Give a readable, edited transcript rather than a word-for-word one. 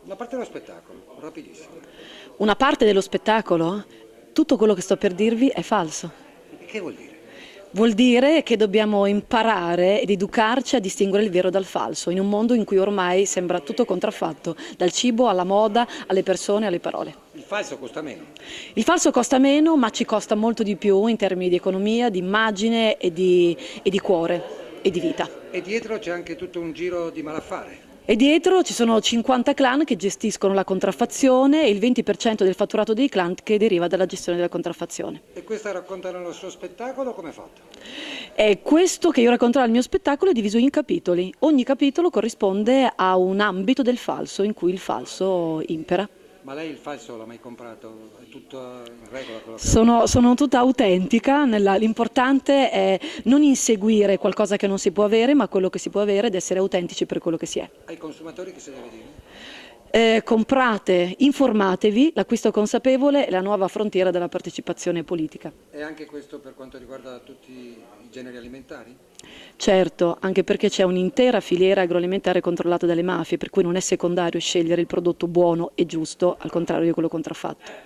Una parte dello spettacolo, rapidissimo. Una parte dello spettacolo, tutto quello che sto per dirvi è falso. E che vuol dire? Vuol dire che dobbiamo imparare ed educarci a distinguere il vero dal falso, in un mondo in cui ormai sembra tutto contraffatto, dal cibo alla moda, alle persone, alle parole. Il falso costa meno. Il falso costa meno, ma ci costa molto di più in termini di economia, di immagine e di cuore e di vita. E dietro c'è anche tutto un giro di malaffare. E dietro ci sono 50 clan che gestiscono la contraffazione e il 20% del fatturato dei clan che deriva dalla gestione della contraffazione. E questo racconta nello suo spettacolo come è fatto? E questo che io racconterò al mio spettacolo è diviso in capitoli. Ogni capitolo corrisponde a un ambito del falso in cui il falso impera. Ma lei il falso l'ha mai comprato? È tutto in regola quello che Sono tutta autentica, l'importante è non inseguire qualcosa che non si può avere, ma quello che si può avere ed essere autentici per quello che si è. Ai consumatori che si deve dire? Comprate, informatevi, l'acquisto consapevole è la nuova frontiera della partecipazione politica. E anche questo per quanto riguarda tutti i generi alimentari? Certo, anche perché c'è un'intera filiera agroalimentare controllata dalle mafie, per cui non è secondario scegliere il prodotto buono e giusto, al contrario di quello contraffatto.